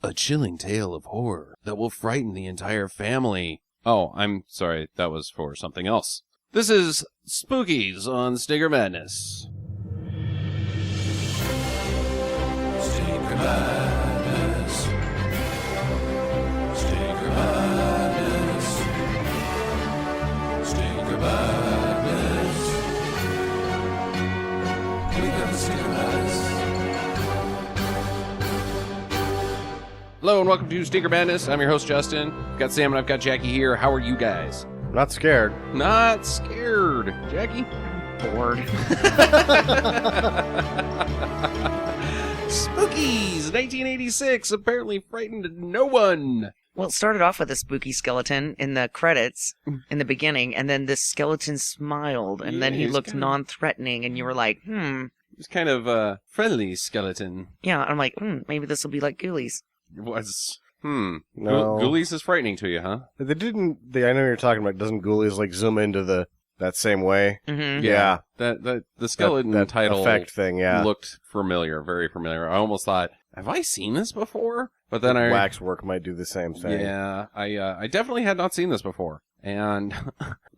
A chilling tale of horror that will frighten the entire family. Oh, I'm sorry, that was for something else. This is Spookies on Stinker Madness. Stinker Madness. Stinker Madness. Stinker Madness. We got the Stinker Madness. Hello and welcome to Stinker Madness. I'm your host, Justin. I've got Sam and I've got Jackie here. How are you guys? Not scared. Not scared. Jackie? Bored. Spookies, 1986, apparently frightened no one. Well, it started off with a spooky skeleton in the credits in the beginning, and then this skeleton smiled, and then he looked non-threatening, and you were like, It's kind of a friendly skeleton. Yeah, I'm like, maybe this will be like Ghoulies. It was, No. Ghoulies is frightening to you, huh? I know you're talking about, doesn't Ghoulies like zoom into that same way? Mm-hmm. Yeah. The skeleton that title effect thing, yeah. looked familiar, very familiar. I almost thought, have I seen this before? But then Waxwork might do the same thing. Yeah, I definitely had not seen this before. And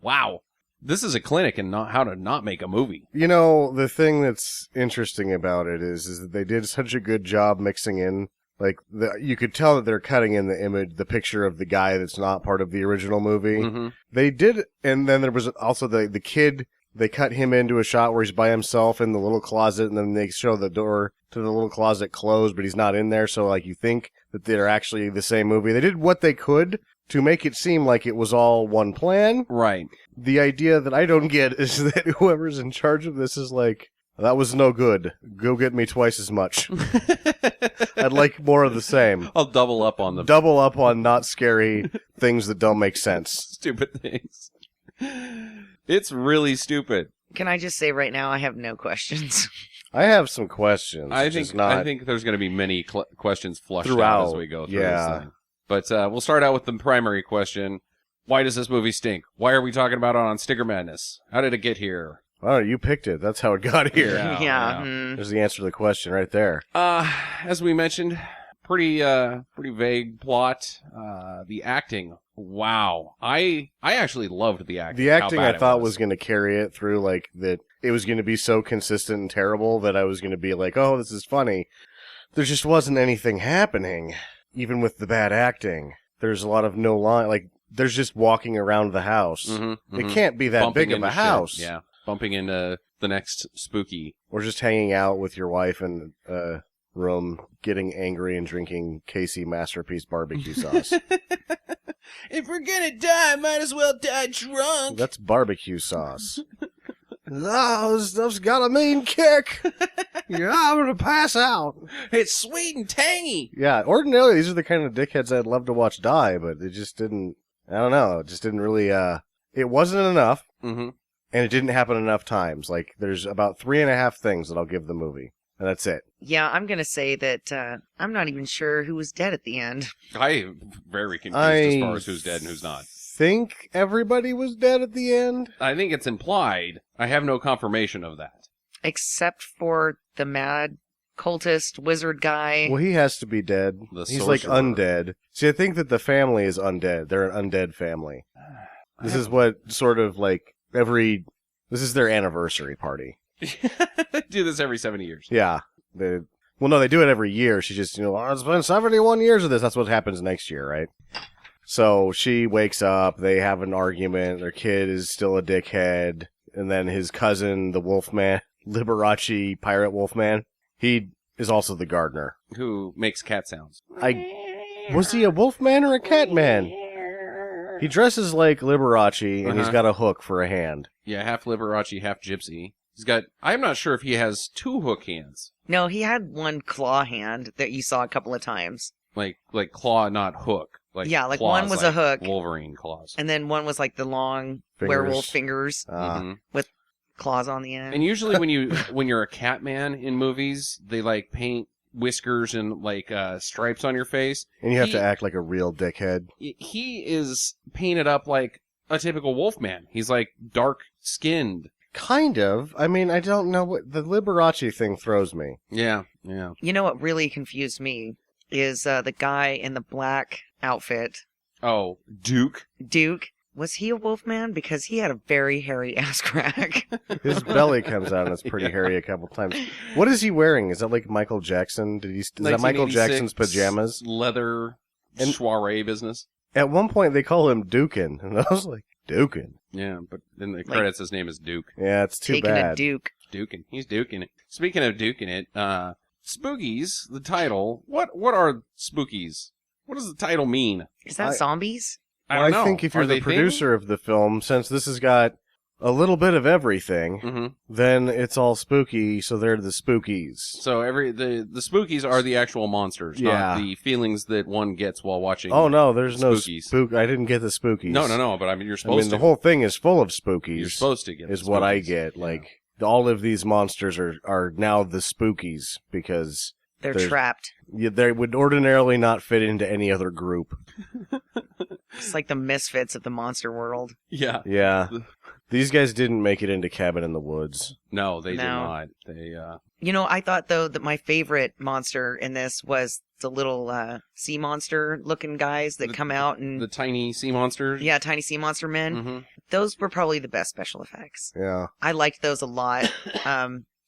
wow, this is a clinic in how to not make a movie. You know, the thing that's interesting about it is that they did such a good job mixing in, like, you could tell that they're cutting in the picture of the guy that's not part of the original movie. Mm-hmm. They did, and then there was also the kid. They cut him into a shot where he's by himself in the little closet, and then they show the door to the little closet closed, but he's not in there, so like you think that they're actually the same movie. They did what they could to make it seem like it was all one plan. Right. The idea that I don't get is that whoever's in charge of this is like, that was no good. Go get me twice as much. I'd like more of the same. I'll double up on Double up on not scary things that don't make sense. Stupid things. It's really stupid. Can I just say right now, I have no questions. I have some questions. I think there's going to be many questions flushed throughout out as we go through this thing. But we'll start out with the primary question. Why does this movie stink? Why are we talking about it on Stinker Madness? How did it get here? Oh, you picked it. That's how it got here. Yeah. There's the answer to the question right there. As we mentioned, pretty vague plot. The acting, wow. I actually loved the acting. The acting I thought was going to carry it through, like, that it was going to be so consistent and terrible that I was going to be like, oh, this is funny. There just wasn't anything happening, even with the bad acting. There's a lot of no line, like, there's just walking around the house. Mm-hmm, It can't be that bumping big of a into house. shit. Yeah, bumping into the next spooky. Or just hanging out with your wife in a room, getting angry and drinking Casey Masterpiece barbecue sauce. If we're gonna die, might as well die drunk. That's barbecue sauce. Oh, this stuff's got a mean kick. Yeah, I'm gonna pass out. It's sweet and tangy. Yeah, ordinarily these are the kind of dickheads I'd love to watch die, but it just didn't. I don't know. It just didn't really. It wasn't enough, Mm-hmm. and it didn't happen enough times. Like, there's about 3.5 things that I'll give the movie, and that's it. Yeah, I'm going to say that I'm not even sure who was dead at the end. I'm very confused as far as who's dead and who's not. Think everybody was dead at the end? I think it's implied. I have no confirmation of that. Except for the mad cultist wizard guy. Well, he has to be dead. The He's like sorcerer. undead. See, I think that the family is undead. They're an undead family. This is what sort of like this is their anniversary party. They do this every 70 years. Yeah. Well, no, they do it every year. She just, it's been 71 years of this. That's what happens next year, right? So she wakes up. They have an argument. Their kid is still a dickhead. And then his cousin, the Wolfman, Liberace pirate Wolfman, he is also the gardener. Who makes cat sounds. Was he a Wolfman or a Catman? He dresses like Liberace, and he's got a hook for a hand. Yeah, half Liberace, half Gypsy. I'm not sure if he has two hook hands. No, he had one claw hand that you saw a couple of times. Like claw, not hook. Yeah, like claws, one was like a hook. Wolverine claws. And then one was like the long werewolf fingers with claws on the end. And usually when you're a cat man in movies, they like paint whiskers and like stripes on your face. And you have to act like a real dickhead. He is painted up like a typical Wolfman. He's like dark skinned. Kind of. I mean, I don't know what the Liberace thing throws me. Yeah. You know what really confused me is the guy in the black outfit, Oh, Duke. Duke. Was he a wolfman? Because he had a very hairy ass crack. His belly comes out and it's pretty hairy a couple times. What is he wearing? Is that like Michael Jackson? Is that Michael 1986 Jackson's pajamas? Leather And- soiree business. At one point they call him Dukin, and I was like, Dukin? Yeah, but in the credits, his name is Duke. Yeah, it's too Taking bad. a Duke. Duking. He's duking it. Speaking of duking it, Spookies, the title. What are Spookies? What does the title mean? Is that zombies? I don't know. think if you're Are the they producer of the film, since this has got a little bit of everything, Mm-hmm. then it's all spooky, so they're the Spookies. So the Spookies are the actual monsters, Yeah. not the feelings that one gets while watching. Oh no, there's no Spookies. spook. I didn't get the Spookies. No, but I mean, you're I supposed mean, to. the whole thing is full of Spookies. You're supposed to get is the what I Spookies. get. Yeah. Like all of these monsters are now the Spookies because They're There's- trapped. they would ordinarily not fit into any other group. It's like the misfits of the monster world. Yeah. Yeah, these guys didn't make it into Cabin in the Woods. No, they did No. not. They You know, I thought, though, that my favorite monster in this was the little sea monster-looking guys that come out and... the tiny sea monsters. Yeah, tiny sea monster men. Mm-hmm. Those were probably the best special effects. Yeah, I liked those a lot.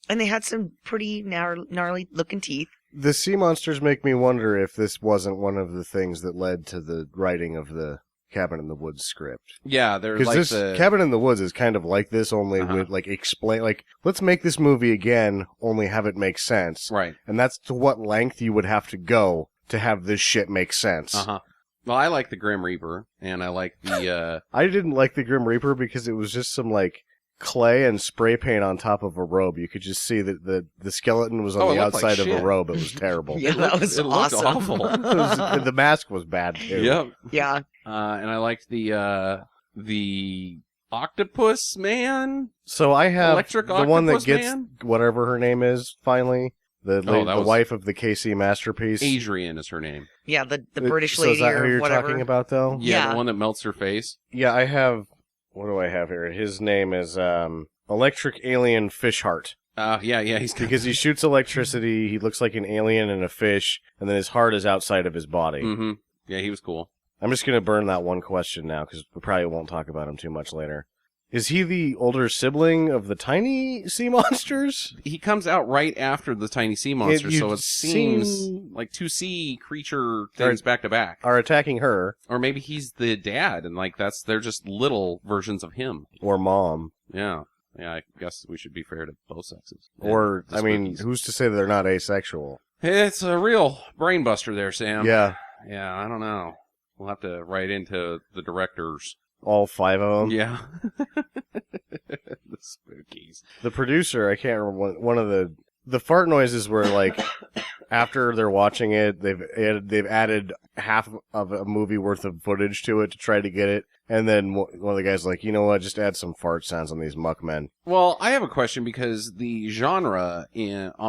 And they had some pretty gnarly-looking teeth. the sea monsters make me wonder if this wasn't one of the things that led to the writing of the Cabin in the Woods script. Yeah, they're Because like this the Cabin in the Woods is kind of like this, only Uh-huh. with like explain, like let's make this movie again, only have it make sense, right. and that's to what length you would have to go to have this shit make sense. Uh huh. Well, I like the Grim Reaper, and I like the I didn't like the Grim Reaper because it was just some like clay and spray paint on top of a robe. You could just see that the skeleton was on Oh, it the looked like outside of a shit. robe. It was terrible. Yeah, that was it looked awesome. awful. The mask was bad too. Yep. Yeah. And I liked the Octopus Man. So I have Electric the one that Octopus gets Man? whatever her name is finally. The Oh, that was- wife of the KC masterpiece. Adrian is her name. Yeah, the British So lady is that or who you're whatever. talking about though? Yeah, Yeah. the one that melts her face. Yeah, I have. What do I have here? His name is Electric Alien Fishheart. Yeah, he's Because he shoots electricity, he looks like an alien and a fish, and then his heart is outside of his body. Mm-hmm. Yeah, he was cool. I'm just going to burn that one question now, because we probably won't talk about him too much later. Is he the older sibling of the tiny sea monsters? He comes out right after the tiny sea monster, you so it seems seem- like two sea creature things back to back. Are attacking her, Or maybe he's the dad, and like they're just little versions of him. or mom. Yeah, I guess we should be fair to both sexes. Or, The I mean, Spookies. who's to say that they're not asexual? It's a real brain buster there, Sam. Yeah, Yeah, I don't know. We'll have to write into the directors. all 5 of them. Yeah. The Spookies. The producer, I can't remember, one of the fart noises were like, after they're watching it, they've added half of a movie worth of footage to it to try to get it. And then one of the guys like, you know what, just add some fart sounds on these Muck Men. Well, I have a question because the genre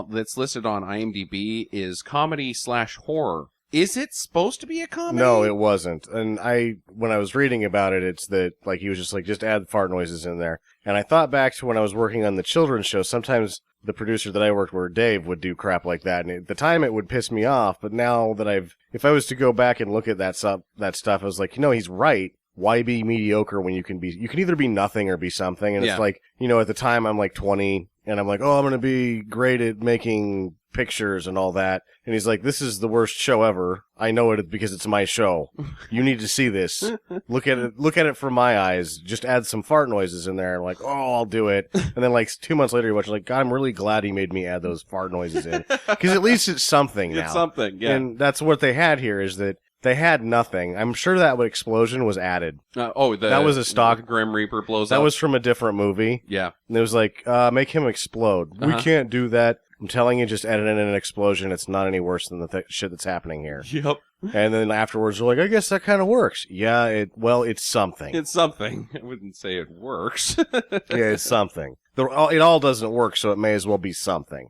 that's listed on IMDb is comedy/horror. Is it supposed to be a comedy? No, it wasn't. And when I was reading about it, it's that, like, he was just like, just add fart noises in there. And I thought back to when I was working on the children's show, sometimes the producer that I worked with, Dave, would do crap like that. And at the time it would piss me off, but now that if I was to go back and look at that stuff, I was like, he's right. Why be mediocre when you can either be nothing or be something? And Yeah. it's like, at the time I'm like 20 and I'm like, oh, I'm going to be great at making pictures and all that. And he's like, this is the worst show ever. I know it because it's my show. You need to see this. Look at it from my eyes. Just add some fart noises in there. Like, oh, I'll do it. And then like 2 months later, you watch like, God, I'm really glad he made me add those fart noises in. Because at least it's something now. It's something, yeah. And that's what they had here is that they had nothing. I'm sure that explosion was added. That was a stock- the Grim Reaper blows up. That was from a different movie. Yeah. And it was like, make him explode. We Uh-huh. can't do that. I'm telling you, just edit in an explosion. It's not any worse than the shit that's happening here. Yep. And then afterwards, they're like, I guess that kind of works. Yeah, it's something. It's something. I wouldn't say it works. Yeah, it's something. It all doesn't work, so it may as well be something.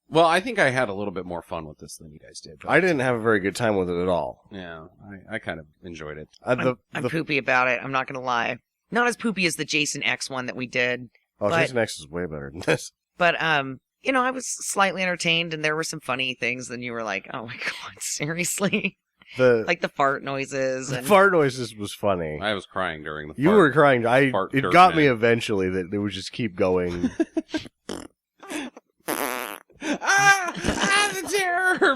Well, I think I had a little bit more fun with this than you guys did. I didn't have a very good time with it at all. Yeah, I kind of enjoyed it. I'm poopy about it. I'm not going to lie. Not as poopy as the Jason X one that we did. Oh, but- Jason X is way better than this. But I was slightly entertained, and there were some funny things. Then you were like, "Oh my god, seriously!" Like the fart noises. The And... fart noises was funny. I was crying during the fart. You were crying. fart It dirt got me man. eventually that they would just keep going. The terror!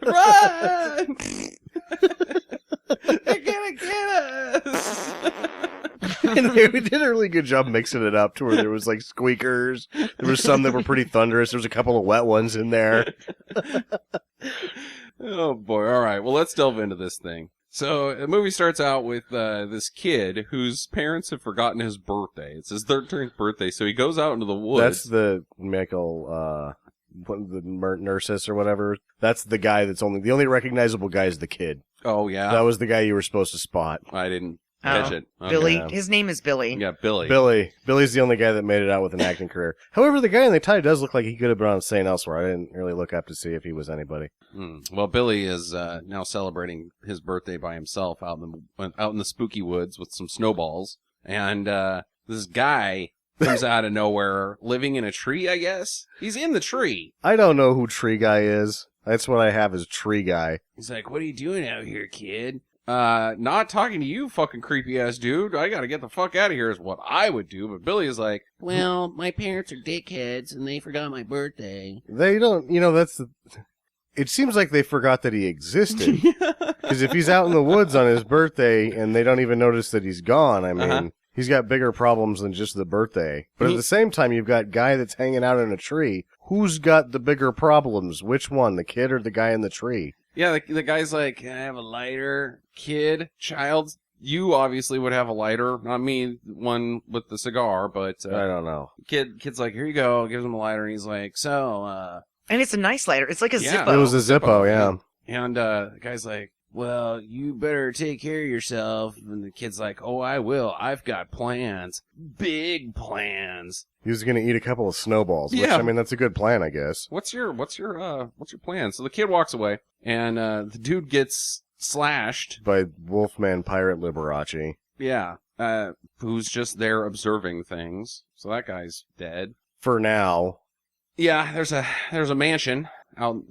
Run! They're gonna get us! And they did a really good job mixing it up to where there was like squeakers. There was some that were pretty thunderous. There was a couple of wet ones in there. Oh boy! All right, well, let's delve into this thing. So the movie starts out with this kid whose parents have forgotten his birthday. It's his 13th birthday, so he goes out into the woods. That's the Michael, the nurses or whatever. That's the guy the only recognizable guy is the kid. Oh yeah, That was the guy you were supposed to spot. I didn't catch it. Okay. Billy. Yeah. His name is Billy. Yeah, Billy. Billy's the only guy that made it out with an acting career. However, the guy in the tie does look like he could have been on St. Elsewhere. I didn't really look up to see if he was anybody. Well, Billy is now celebrating his birthday by himself out in the spooky woods with some snowballs, and this guy comes out of nowhere, living in a tree. I guess he's in the tree. I don't know who Tree Guy is. That's what I have as Tree Guy. He's like, "What are you doing out here, kid?" Not talking to you, fucking creepy ass dude. I gotta get the fuck out of here is what I would do. But Billy is like, "Well, my parents are dickheads and they forgot my birthday." They don't, it seems like they forgot that he existed. Because if he's out in the woods on his birthday and they don't even notice that he's gone, I mean, he's got bigger problems than just the birthday. But at the same time, you've got guy that's hanging out in a tree. Who's got the bigger problems? Which one, the kid or the guy in the tree? Yeah, the guy's like, "Can I have a lighter? Kid? Child? You obviously would have a lighter. Not me, one with the cigar, but I don't know. Kid's like, "Here you go." Gives him a lighter, and he's like, "So, And it's a nice lighter. It's like a Yeah. Zippo. It was a Zippo, yeah. And the guy's like, "Well, you better take care of yourself." And the kid's like, "Oh, I will. I've got plans. Big plans." He was going to eat a couple of snowballs, which, Yeah. I mean, that's a good plan, I guess. What's your plan? So the kid walks away, and the dude gets slashed. By Wolfman Pirate Liberace. Yeah. Who's just there observing things. So that guy's dead. For now. Yeah, there's a mansion out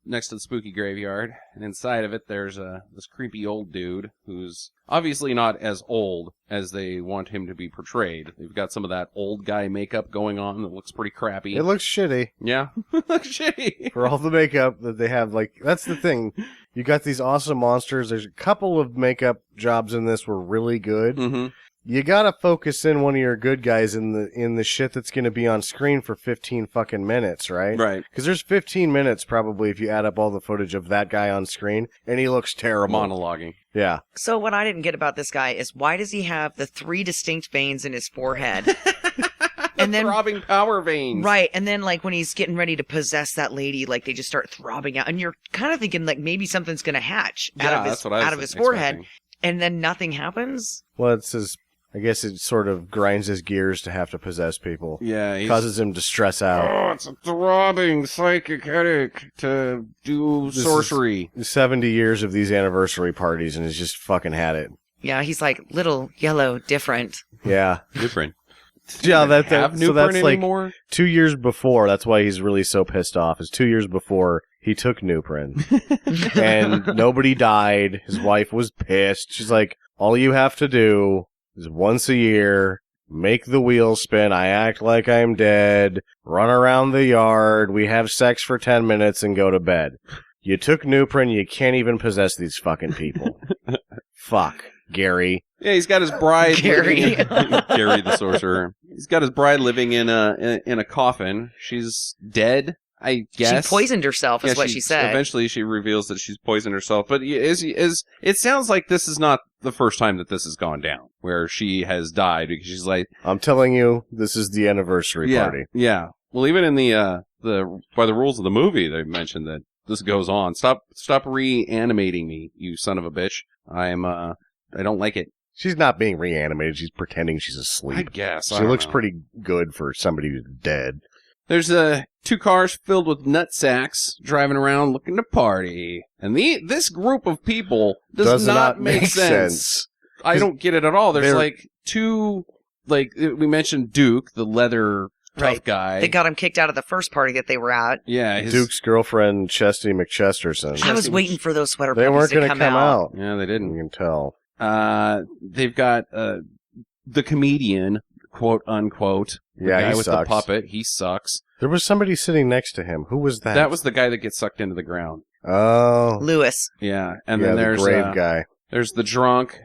next to the spooky graveyard, and inside of it there's this creepy old dude who's obviously not as old as they want him to be portrayed. They've got some of that old guy makeup going on that looks pretty crappy. It looks shitty. Yeah, looks shitty. For all the makeup that they have, like, that's the thing. You got these awesome monsters. There's a couple of makeup jobs in this were really good. Mm-hmm. You gotta focus in one of your good guys in the shit that's gonna be on screen for 15 fucking minutes, right? Right. Because there's 15 minutes probably if you add up all the footage of that guy on screen, and he looks terrible. Monologuing. Yeah. So what I didn't get about this guy is why does he have the 3 distinct veins in his forehead? And then throbbing power veins. Right, and then like when he's getting ready to possess that lady, like they just start throbbing out, and you're kind of thinking like maybe something's gonna hatch out that's what I was of his forehead, expecting. and then nothing happens. Well, it's his. I guess it sort of grinds his gears to have to possess people. Yeah, Causes him to stress out. Oh, it's a throbbing psychic headache to do This sorcery. 70 years of these anniversary parties, and he's just fucking had it. Yeah, he's like little yellow different. Yeah. Newprint. Yeah, Have so Newprint that's like anymore? 2 years before. That's why he's really so pissed off. Is 2 years before he took Newprint, and nobody died. His wife was pissed. She's like, "All you have to do is once a year make the wheel spin. I act like I'm dead. Run around the yard. We have sex for 10 minutes and go to bed. You took Newprint. You can't even possess these fucking people. Fuck, Gary." Yeah, he's got his bride. Gary. Gary the sorcerer. He's got his bride living in a coffin. She's dead, I guess. She poisoned herself, is Yeah, what she said. Eventually, she reveals that she's poisoned herself. But it sounds like this is not the first time that this has gone down, where she has died because she's like, I'm telling you, this is the anniversary party. Yeah. Well, even in the by the rules of the movie, they mentioned that this goes on. Stop reanimating me, you son of a bitch. I don't like it. She's not being reanimated. She's pretending she's asleep. I guess. She looks pretty good for somebody who's dead. There's 2 cars filled with nut sacks driving around looking to party. And this group of people does not make sense. I don't get it at all. There's like 2 like we mentioned Duke, the leather tough Right. guy. They got him kicked out of the first party that they were at. yeah, Duke's girlfriend, Chesty McChesterton. I was waiting for those sweater They puppies weren't to going to come come out. Yeah, they You didn't. can tell. They've got the comedian, quote unquote. The Yeah, guy he with sucks. the puppet. He sucks. There was somebody sitting next to him. Who was that? That was the guy that gets sucked into the ground. Oh. Lewis. Yeah, and yeah, then the there's grave guy. there's the drunk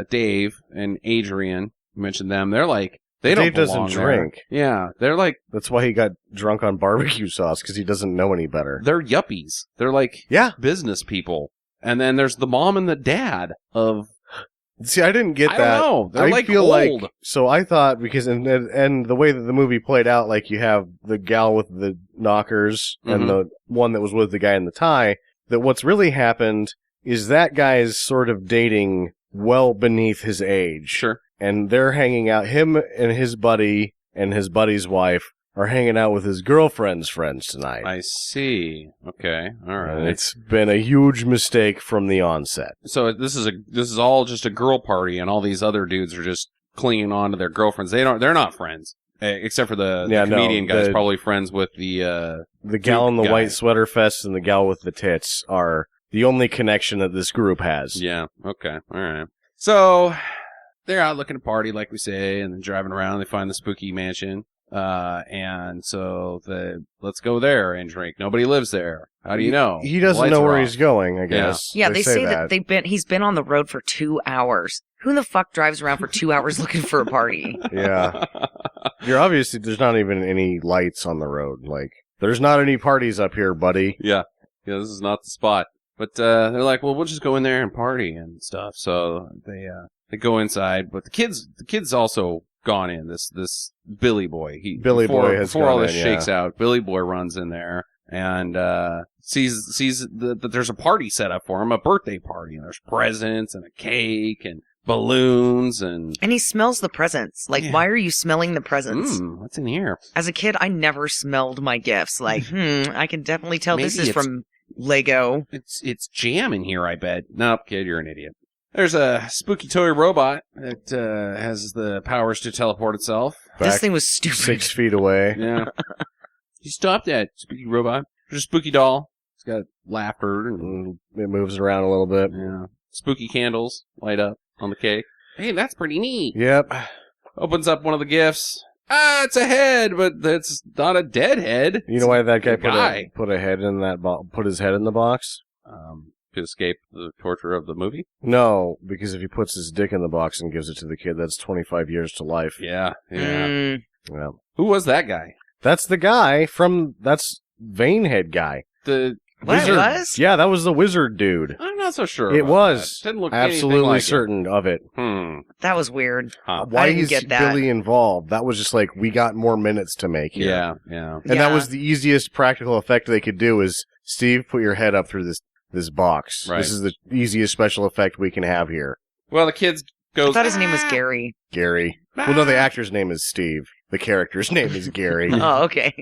Dave and Adrian. You mentioned them. They're like they Dave don't doesn't belong there. drink. Yeah, they're like That's why he got drunk on barbecue sauce, because he doesn't know any better. they're yuppies. They're like Yeah. business people. And then there's the mom and the dad of See, I didn't get I that. don't know. They're I like feel old. like so. I thought because and the way that the movie played out, like you have the gal with the knockers Mhm. and the one that was with the guy in the tie. That what's really happened is that guy is sort of dating well beneath his age, Sure. and they're hanging out. Him and his buddy's wife are hanging out with his girlfriend's friends tonight. I see. Okay. All And right. it's been a huge mistake from the onset. So this is all just a girl party, and all these other dudes are just clinging on to their girlfriends. They're not friends, except for the comedian guy's probably friends with the The gal in the guy. white sweater vest and the gal with the tits are the only connection that this group has. Yeah. Okay. All right. So they're out looking to party, like we say, and then driving around. They find the spooky mansion. And so let's go there and drink. Nobody lives there. How do you know? He doesn't Lights know are where off. he's going, I guess. Yeah, they say that he's been on the road for 2 hours. Who the fuck drives around for 2 hours looking for a party? Yeah. You're obviously, there's not even any lights on the road. Like, there's not any parties up here, buddy. Yeah. Yeah, this is not the spot. But they're like, well, we'll just go in there and party and stuff. So they go inside, but the kid's also gone in. This Billy Boy. Billy Boy has before all gone this in, shakes out, Billy Boy runs in there and sees that there's a party set up for him, a birthday party, and there's presents and a cake and balloons and And he smells the presents. Like, Yeah. why are you smelling the presents? what's in here? As a kid, I never smelled my gifts. Like, I can definitely tell this Maybe is it's- from Lego. It's jam in here, I bet. Nope, kid, you're an idiot. There's a spooky toy robot that has the powers to teleport itself. This Back thing was stupid. 6 feet away. Yeah. You stop that, spooky robot. There's a spooky doll. It's got laughter and It moves around a little bit. yeah. Spooky candles light up on the cake. Hey, that's pretty neat. Yep. Opens up one of the gifts. Ah, it's a head, but it's not a dead head. You know why that guy It's put a head in that put his head in the box? To escape the torture of the movie? No, because if he puts his dick in the box and gives it to the kid, that's 25 years to life. Yeah. Mm, Yeah. Who was that guy? That's the guy that's Vanehead guy. The what Wizard. was? Yeah, that was the wizard dude. I'm not so sure. It about was. that. Didn't look anything Absolutely like certain of it. It. That was weird. Huh. Why didn't is get that. Billy involved? That was just like, we got more minutes to make here. Yeah, yeah. And that Yeah. was the easiest practical effect they could do is, Steve, put your head up through this box. Right. This is the easiest special effect we can have here. Well, the kids goes. I thought his name was "Ah!" Gary. Gary. Well, no, the actor's name is Steve. The character's name is Gary. Oh, okay.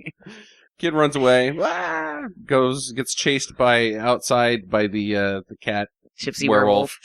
Kid runs away. Ah! Gets chased outside by the cat Gypsy werewolf,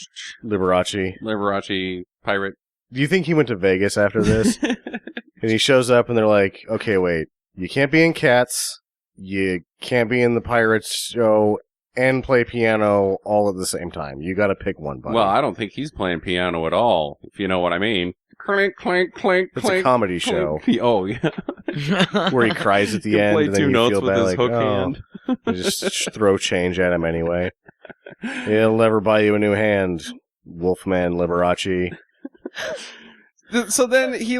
Liberace. Liberace pirate. Do you think he went to Vegas after this? And he shows up and they're like, okay, wait, you can't be in Cats, you can't be in the Pirates show, and play piano all at the same time. You gotta pick one, buddy. Well, I don't think he's playing piano at all, if you know what I mean. Clink, clink, clink, it's a clink. comedy show clink. Oh, yeah. where he cries at the He'll end play and then two you notes feel with bad, his like, hook oh, hand. you just throw change at him anyway. He'll never buy you a new hand, Wolfman Liberace. So then he,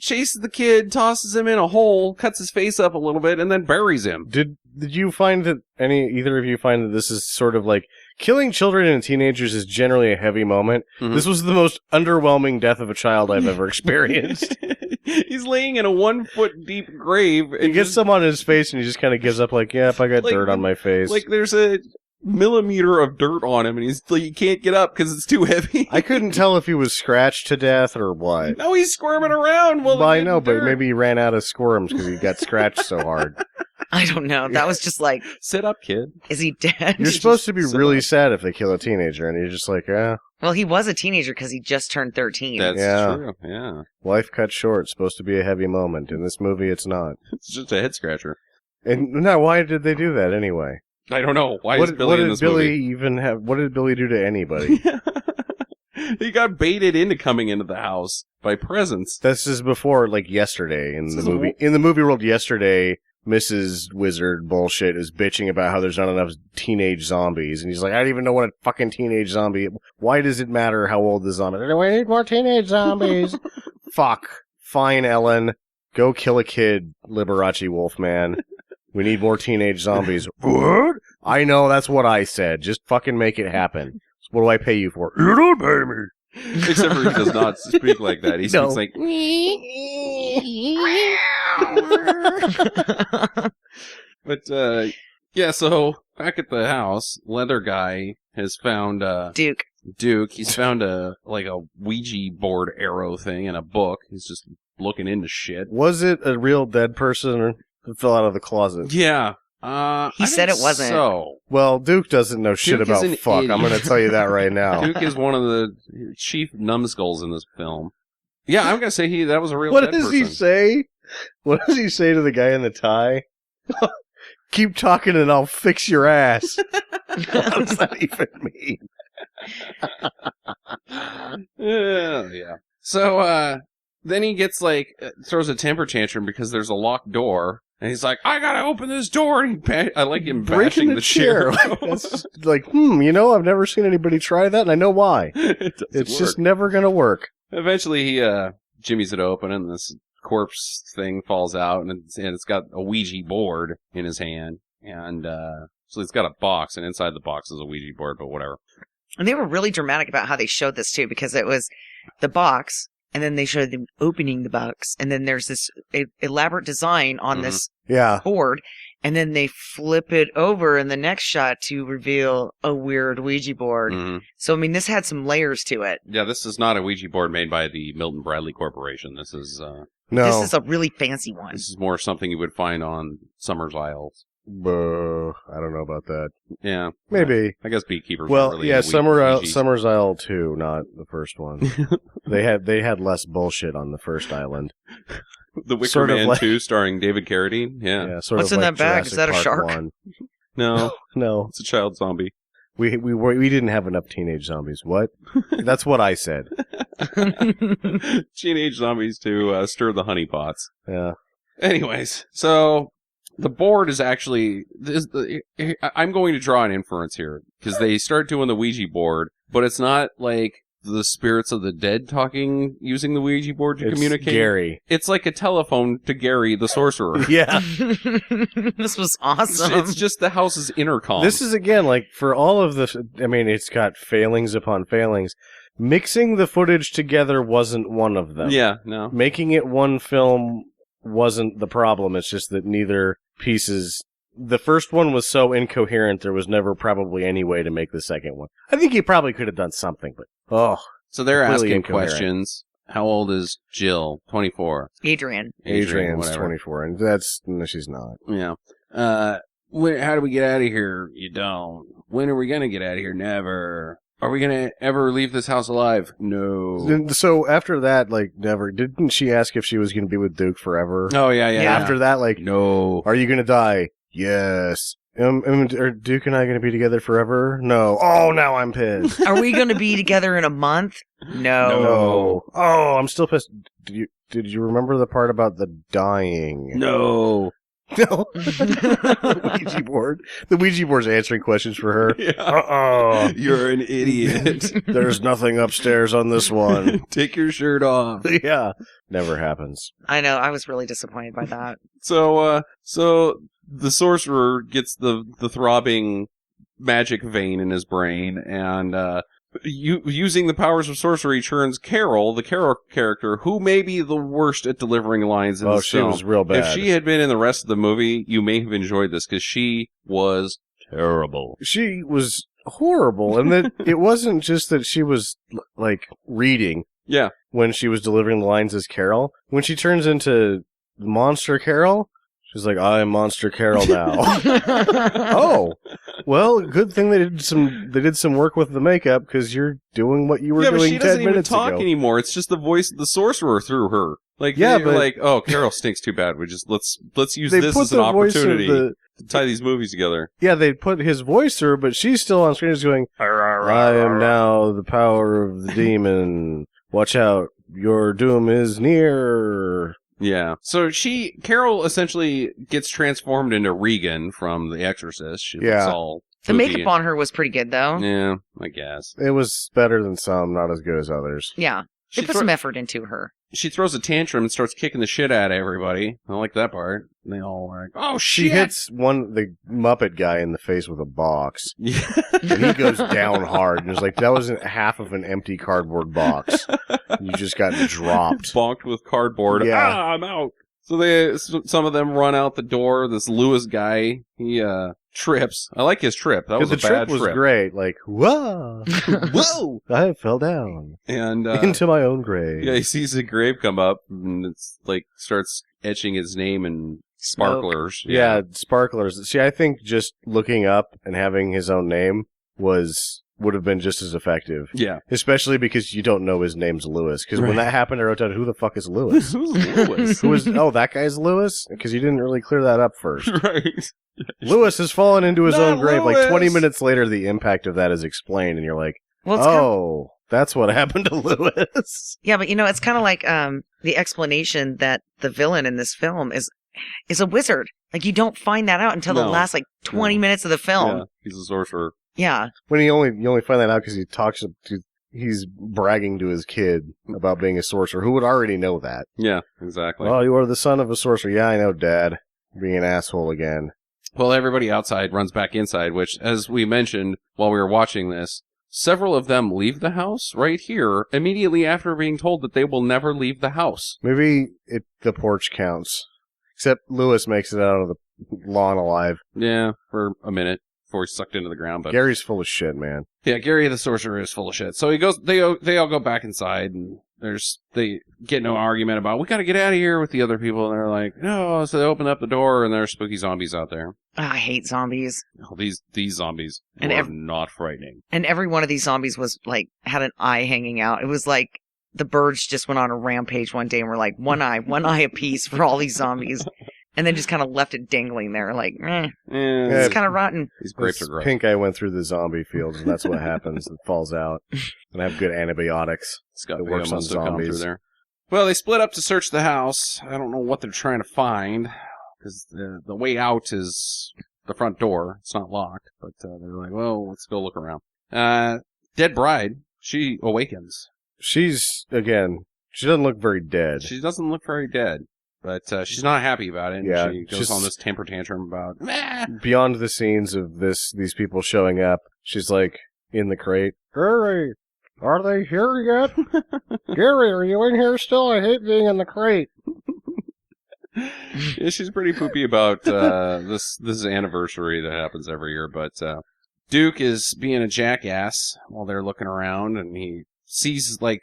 chases the kid, tosses him in a hole, cuts his face up a little bit, and then buries him. Did you find that either of you find that this is sort of like killing children and teenagers is generally a heavy moment? Mhm. This was the most underwhelming death of a child I've ever experienced. He's laying in a 1 foot deep grave. He And gets just, some on his face and he just kind of gives up like, yep, I got Like, dirt on my face. there's a millimeter of dirt on him, and he can't get up because it's too heavy. I couldn't tell if he was scratched to death or what. No, he's squirming around. Well, I know, but dirt. maybe he ran out of squirms because he got scratched so hard. I don't know. That was just like, Sit up, kid. is he dead? You're supposed to be So- really sad if they kill a teenager, and you're just like, yeah. Well, he was a teenager because he just turned 13. That's Yeah. true. Yeah. Life cut short. It's supposed to be a heavy moment. In this movie, it's not. It's just a head scratcher. And now, why did they do that anyway? I don't know. Why is Billy in this movie? What did Billy do to anybody? He got baited into coming into the house by presents. This is before, like, yesterday in This the is movie. In the movie world, yesterday, Mrs. Wizard bullshit is bitching about how there's not enough teenage zombies, and he's like, I don't even know what a fucking teenage zombie. Why does it matter how old the zombie? We need more teenage zombies. Fuck. Fine, Ellen. Go kill a kid, Liberace Wolfman. We need more teenage zombies. What? I know, that's what I said. Just fucking make it happen. What do I pay you for? You don't pay me. Except for he does not speak like that. He No. speaks like... But, yeah, so back at the house, Leather Guy has found, Duke. he's found a Ouija board arrow thing in a book. He's just looking into shit. Was it a real dead person who fell out of the closet? Yeah. He said it wasn't. So, Well, Duke doesn't know shit Duke is about an fuck. idiot. I'm going to tell you that right now. Duke is one of the chief numbskulls in this film. Yeah, I'm gonna say that was a real What dead does he person. say? What does he say to the guy in the tie? Keep talking and I'll fix your ass. What does that even mean? Yeah. So, then he gets throws a temper tantrum because there's a locked door. And he's like, I gotta open this door. And I like him bashing the chair. That's just like, I've never seen anybody try that, and I know why. It doesn't It's work. just never gonna work. Eventually, he jimmies it open, and this corpse thing falls out, and it's got a Ouija board in his hand. And so it's got a box, and inside the box is a Ouija board, but whatever. And they were really dramatic about how they showed this too, because it was the box, and then they showed them opening the box, and then there's this elaborate design on this Yeah. board, and then they flip it over in the next shot to reveal a weird Ouija board. Mhm. So, I mean, this had some layers to it. Yeah, this is not a Ouija board made by the Milton Bradley Corporation. This is No. This is a really fancy one. this is more something you would find on Summers Isles. I don't know about that. Yeah, Maybe. I guess beekeepers. Well, weren't really yeah, into Ouijis. Summers Isle 2, not the first one. They had less bullshit on the first island. The Wicker sort of Man like- 2 starring David Carradine. Yeah. Sort What's of in like that bag? Is Jurassic that a Park shark? 1. No, No, it's a child zombie. we didn't have enough teenage zombies. What? That's what I said. Teenage zombies to stir the honeypots. Yeah. Anyways, so the board is actually... I'm going to draw an inference here, because they start doing the Ouija board, but it's not like the spirits of the dead talking using the Ouija board to It's communicate. Gary. It's like a telephone to Gary the sorcerer. Yeah. This was awesome. It's just the house's intercom. This is, again, like, for all of the... I mean, it's got failings upon failings. Mixing the footage together wasn't one of them. Yeah, no. Making it one film wasn't the problem. It's just that neither pieces... The first one was so incoherent, there was never probably any way to make the second one. I think he probably could have done something, but... So they're Really asking incoherent. questions. How old is Jill? 24. Adrian. Adrian's whatever. 24, and that's... No, she's not. Yeah. How do we get out of here? You don't. When are we gonna get out of here? Never. Are we gonna ever leave this house alive? No. And so after that, like, never... Didn't she ask if she was going to be with Duke forever? Oh, yeah. After that, like, No. are you going to die? Yes. Are Duke and I going to be together forever? No. Oh, now I'm pissed. Are we going to be together in a month? No. No. Oh, I'm still pissed. Did you remember the part about the dying? No. No. The Ouija board. The Ouija board's answering questions for her. Yeah. You're an idiot. There's nothing upstairs on this one. Take your shirt off. Yeah. Never happens. I know. I was really disappointed by that. So the sorcerer gets the throbbing magic vein in his brain, and using the powers of sorcery turns Carol, the Carol character, who may be the worst at delivering lines in Oh, this she film. was real bad. If she had been in the rest of the movie, you may have enjoyed this, because she was terrible. She was horrible, and that it wasn't just that she was, like, reading. Yeah. When she was delivering the lines as Carol. When she turns into Monster Carol, She's like, I'm Monster Carol now. Oh, well, good thing they did some work with the makeup because you're doing what you were Yeah, but doing she 10 doesn't even minutes talk ago. anymore. It's just the voice of the sorcerer through her. Like, Yeah, they're but- like, oh, Carol stinks too bad. We just let's use They this put as an the voice of opportunity the- to tie these movies together. Yeah, they put his voice through, but she's still on screen just going, I am now the power of the demon. Watch out. Your doom is near. Yeah. So Carol essentially gets transformed into Regan from The Exorcist. She looks Yeah. all The poopy. makeup on her was pretty good, though. Yeah, I guess. It was better than some, not as good as others. Yeah. She They put thro- some effort into her. She throws a tantrum and starts kicking the shit out of everybody. I like that part. And they all are like, oh, She shit! hits the Muppet guy in the face with a box. Yeah. And he goes down hard. And it's like, that wasn't half of an empty cardboard box. You just got dropped. Bonked with cardboard. Yeah. Ah, I'm out. So some of them run out the door. This Lewis guy, he trips. I like his trip. That was the a bad trip was trip. great. Like, whoa! Whoa! I fell down And into my own grave. yeah, he sees a grave come up and it's like starts etching his name in sparklers. Yeah, sparklers. See, I think just looking up and having his own name would have been just as effective. Yeah. Especially because you don't know his name's Lewis. Because when that happened, I wrote down, who the fuck is Lewis? Who's Lewis? Who is? Oh, that guy's Lewis? Because you didn't really clear that up first. Right. Lewis has fallen into his Not own grave. Like Lewis! 20 minutes later, the impact of that is explained, and you're like, Well, it's kind of, oh, that's what happened to Lewis. yeah, but it's kind of like the explanation that the villain in this film is a wizard. Like, you don't find that out until the No. last 20 No. minutes of the Yeah, film. he's a sorcerer. Yeah. When you only find that out because he's bragging to his kid about being a sorcerer, who would already know that. Yeah, exactly. Oh, you are the son of a sorcerer. Yeah, I know, Dad. Being an asshole again. Well, everybody outside runs back inside, which, as we mentioned while we were watching this, several of them leave the house right here immediately after being told that they will never leave the house. Maybe the porch counts. Except Lewis makes it out of the lawn alive. Yeah, for a minute before he's sucked into the ground. But Gary's full of shit, man. yeah, Gary the sorcerer is full of shit. So he goes. They all go back inside, and they get no argument about we got to get out of here with the other people. And they're like, no. So they open up the door, and there's spooky zombies out there. I hate zombies. Oh, these zombies And are not frightening. And every one of these zombies was had an eye hanging out. It was like the birds just went on a rampage one day and were like, one eye apiece for all these zombies. And then just kind of left it dangling there, like, it's kind of rotten. These grapes This are gross. pink eye went through the zombie fields, and that's what happens. It falls out. And I have good antibiotics. Scott It Baio works on must have come through zombies. there. Well, they split up to search the house. I don't know what they're trying to find because the way out is the front door. It's not locked, but they're like, well, let's go look around. Dead bride. She awakens. She doesn't look very dead. She doesn't look very dead, but she's not happy about it. And Yeah, she goes she's- on this temper tantrum about, Beyond the scenes of these people showing up, she's like in the crate. Gary, are they here yet? Gary, are you in here still? I hate being in the crate. yeah, she's pretty poopy about this anniversary that happens every year. But Duke is being a jackass while they're looking around, and he sees like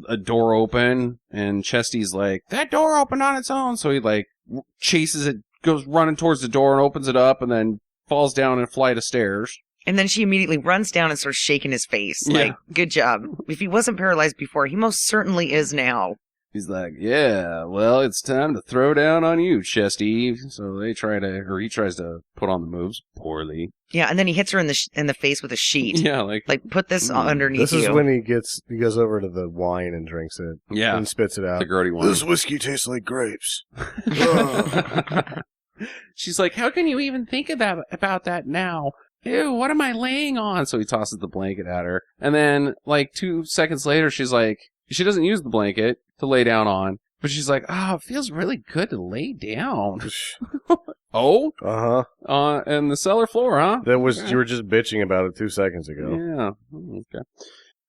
a door open, and Chesty's like, that door opened on its own. So he chases it, goes running towards the door and opens it up, and then falls down a flight of stairs. And then she immediately runs down and starts shaking his face. Yeah. Like, good job. If he wasn't paralyzed before, he most certainly is now. He's like, yeah, well, it's time to throw down on you, Chesty. So he tries to put on the moves poorly. Yeah, and then he hits her in the face with a sheet. Yeah, Like, put this underneath This is you. when he goes over to the wine and drinks it. yeah, And spits it out. the grody one. This whiskey tastes like grapes. She's like, how can you even think about that now? Ew, what am I laying on? So he tosses the blanket at her. And then, 2 seconds later, she's like, she doesn't use the blanket to lay down on, but she's like, oh, it feels really good to lay down. Oh? Uh-huh. And the cellar floor, huh? You were just bitching about it 2 seconds ago. Yeah. Okay.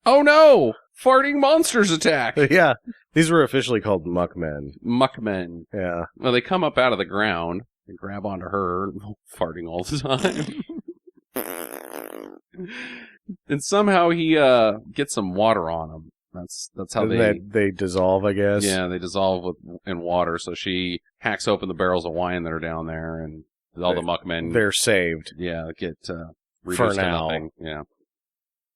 Oh no! Farting monsters attack! Yeah. These were officially called Muck Men. Muck Men. Yeah. Well, they come up out of the ground and grab onto her, farting all the time. And somehow he gets some water on him. That's how they dissolve, I guess. Yeah, they dissolve in water. So she hacks open the barrels of wine that are down there, and all the Muck Men, they're saved. yeah, get reduced For to now. nothing. Yeah.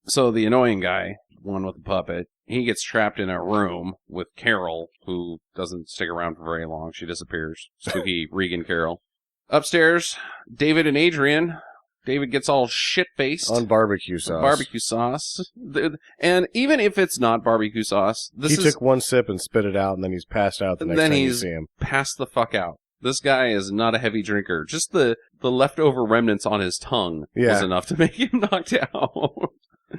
So the annoying guy, one with the puppet, he gets trapped in a room with Carol, who doesn't stick around for very long. She disappears. Spooky Regan Carol. Upstairs, David and Adrian. David gets all shit-faced. On barbecue sauce. Barbecue sauce. And even if it's not barbecue sauce, He took one sip and spit it out, and then he's passed out the next time you see him. Passed the fuck out. This guy is not a heavy drinker. Just the leftover remnants on his tongue was enough to make him knocked out.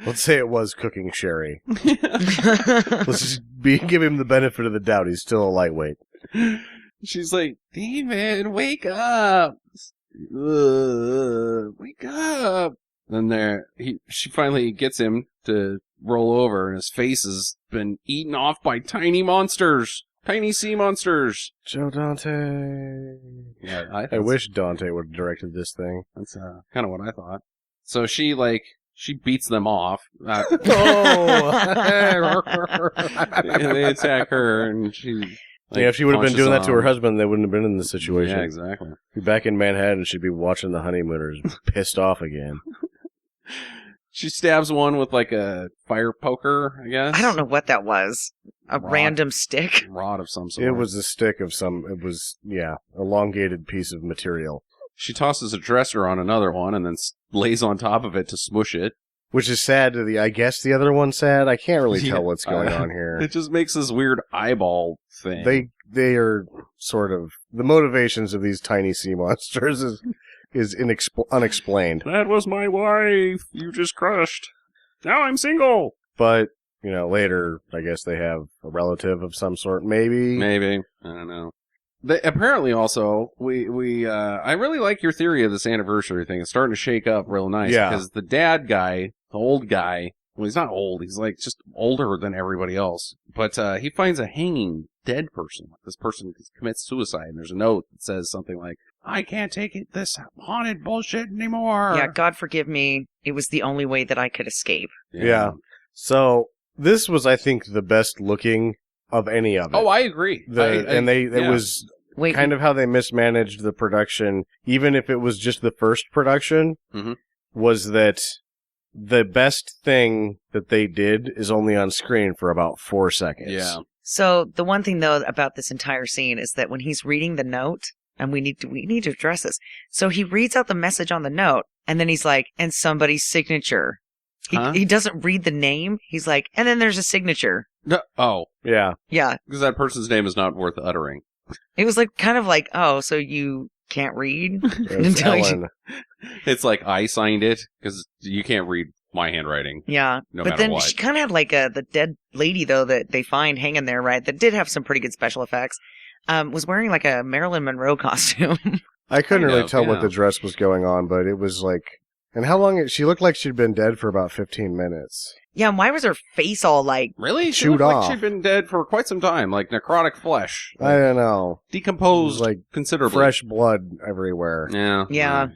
Let's say it was cooking sherry. Let's just give him the benefit of the doubt. He's still a lightweight. She's like, David, wake up. Wake up. Then she finally gets him to roll over, and his face has been eaten off by tiny monsters. Tiny sea monsters. Joe Dante. Yeah, I wish Dante would have directed this thing. That's kind of what I thought. So she beats them off. And they attack her, and she... if she would have been punches doing that to her them. husband, they wouldn't have been in this situation. Yeah, exactly. Be back in Manhattan, she'd be watching the honeymooners, pissed off again. She stabs one with like a fire poker, I guess. I don't know what that was. A Rod. random stick. Rod of some sort. It was a stick of elongated piece of material. She tosses a dresser on another one and then lays on top of it to smush it. Which is sad to I guess the other one's sad. I can't really tell what's going on here. It just makes this weird eyeball thing. They are sort of, the motivations of these tiny sea monsters is unexplained. That was my wife. You just crushed. Now I'm single. But, later, I guess they have a relative of some sort, maybe. Maybe. I don't know. They, apparently also, I really like your theory of this anniversary thing. It's starting to shake up real nice. Yeah. Because the dad guy, the old guy, well, he's not old. He's like just older than everybody else. But he finds a hanging dead person. This person commits suicide. And there's a note that says something like, I can't take this haunted bullshit anymore. Yeah, God forgive me. It was the only way that I could escape. Yeah. So, this was, I think, the best looking of any of it. Oh, I agree. It was Wait, kind of how they mismanaged the production, even if it was just the first production, was that the best thing that they did is only on screen for about 4 seconds. Yeah. So the one thing though about this entire scene is that when he's reading the note, and we need to address this. So he reads out the message on the note, and then he's like, and somebody's signature. He doesn't read the name. He's like, and then there's a signature. No, oh. Yeah. Yeah. Because that person's name is not worth uttering. It was like kind of like, oh, so you can't read? It's Ellen. It's like I signed it, because you can't read my handwriting. Yeah. No but matter then what. she kind of had like the dead lady, though, that they find hanging there, right? That did have some pretty good special effects. Was wearing like a Marilyn Monroe costume. I couldn't really tell yeah. what the dress was going on, but it was like... And how long... She looked like she'd been dead for about 15 minutes. Yeah, and why was her face all like... Really? She chewed looked off. like she'd been dead for quite some time, like necrotic flesh. I don't know. Decomposed Like considerably. Fresh blood everywhere. Yeah. Yeah.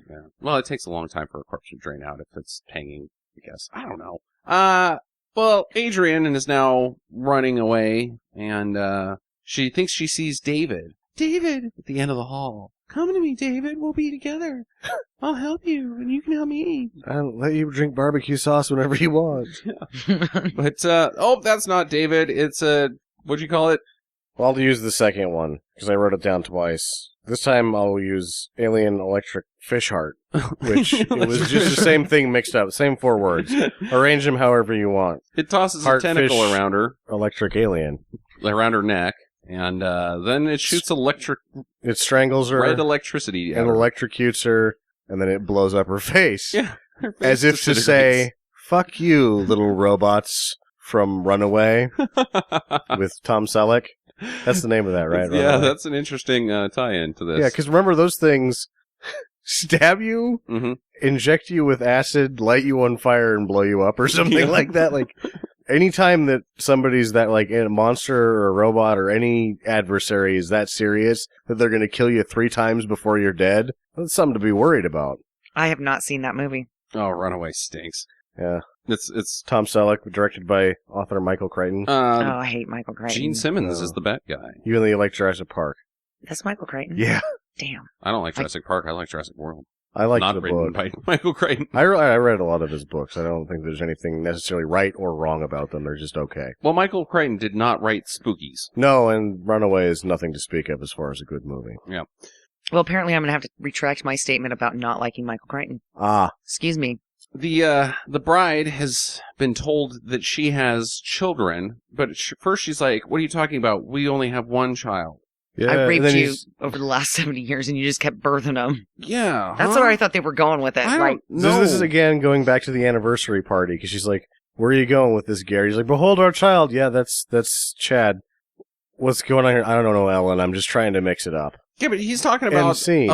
Well, it takes a long time for a corpse to drain out if it's hanging, I guess. I don't know. Well, Adrian is now running away, and she thinks she sees David. David! At the end of the hall. Come to me, David. We'll be together. I'll help you, and you can help me. I'll let you drink barbecue sauce whenever you want. But, that's not David. It's what'd you call it? Well, I'll use the second one, because I wrote it down twice. This time I'll use Alien Electric Fish Heart, which it was just the same thing mixed up. Same 4 words. Arrange them however you want. It tosses Heart, a tentacle fish, around her. Electric Alien. Around her neck. And then it shoots It strangles her red electricity at and her. electrocutes her, and then it blows up her face. Yeah. Her face As if to disintegrates. say, fuck you, little robots from Runaway with Tom Selleck. That's the name of that, right? Yeah, Runaway. that's an interesting tie-in to this. Yeah, because remember those things stab you, inject you with acid, light you on fire, and blow you up or something like that. Like, anytime that somebody's that, like, a monster or a robot or any adversary is that serious that they're going to kill you 3 times before you're dead, that's something to be worried about. I have not seen that movie. Oh, Runaway stinks. Yeah. It's Tom Selleck, directed by author Michael Crichton. Oh, I hate Michael Crichton. Gene Simmons is the bad guy. You really like Jurassic Park? That's Michael Crichton? Yeah. Damn. I don't like Jurassic Park. I like Jurassic World. I like Not the written book. by Michael Crichton. I read a lot of his books. I don't think there's anything necessarily right or wrong about them. They're just okay. Well, Michael Crichton did not write Spookies. No, and Runaway is nothing to speak of as far as a good movie. Yeah. Well, apparently I'm going to have to retract my statement about not liking Michael Crichton. Ah. Excuse me. The bride has been told that she has children, but first she's like, "What are you talking about? We only have one child." Yeah. I and raped then you he's- over the last 70 years and you just kept birthing them. Yeah. That's huh? where I thought they were going with it. I Like, don't know. This is again going back to the anniversary party, because she's like, "Where are you going with this, Gary?" He's like, "Behold our child." Yeah, that's Chad. What's going on here? I don't know, Ellen. I'm just trying to mix it up. Yeah, but he's talking And about scene.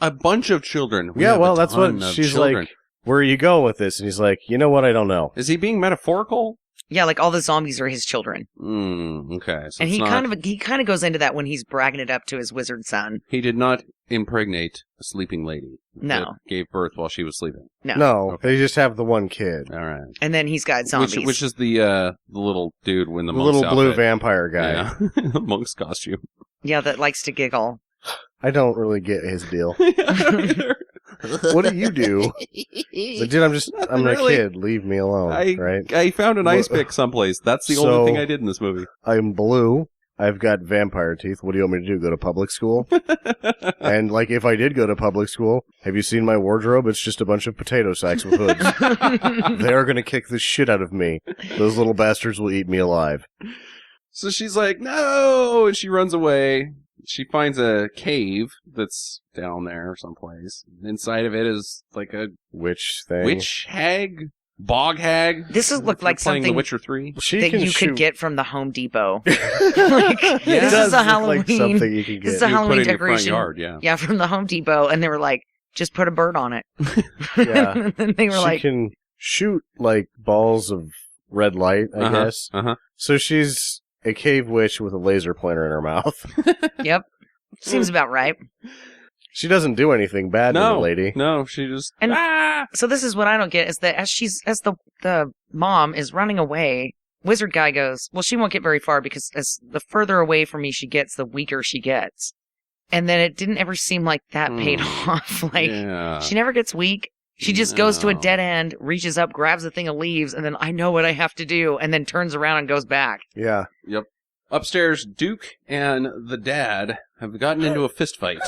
a bunch of children. We Yeah, have a well, that's what ton of she's children. like. Where are you going with this? And he's like, "You know what? I don't know." Is he being metaphorical? yeah, like all the zombies are his children. Okay. So And it's he not, kind of goes into that when he's bragging it up to his wizard son. he did not impregnate a sleeping lady. No. That gave birth while she was sleeping. No, Okay. they just have the one kid, All right. And then he's got zombies. Which is the little dude in the the monk's little blue outfit. vampire guy. Yeah. The monk's costume. Yeah, that likes to giggle. I don't really get his deal. Yeah, What do you do? He's like, dude, I'm a really. kid. Leave me alone. Right? I found an ice Well, pick someplace. That's the so- only thing I did in this movie. I'm blue. I've got vampire teeth. What do you want me to do? Go to public school? And like, if I did go to public school, have you seen my wardrobe? It's just a bunch of potato sacks with hoods. They're gonna kick the shit out of me. Those little bastards will eat me alive. So she's like, no! And she runs away. She finds a cave that's down there someplace. Inside of it is like a Witch thing. witch hag? Bog hag? This has looked If you're like playing The something Witcher 3. She that can you shoot. could get from the Home Depot. It This does is a look Halloween. Like something you can This is get. a You Halloween put it in your front decoration. yard, yeah. Yeah, from the Home Depot. And they were like, just put a bird on it. Yeah. And they were She like, can shoot like balls of red light, I Uh-huh, guess. uh-huh. So she's a cave witch with a laser pointer in her mouth. yep. Seems about right. She doesn't do anything bad to the No, lady. no, she just... And- ah! So this is what I don't get is that as the mom is running away, wizard guy goes, well, she won't get very far because as the further away from me she gets, the weaker she gets. And then it didn't ever seem like that paid off. Like, yeah. she never gets weak. She just goes to a No. dead end, reaches up, grabs a thing of leaves, and then I know what I have to do, and then turns around and goes back. Yeah. Upstairs, Duke and the dad have gotten into a fist fight.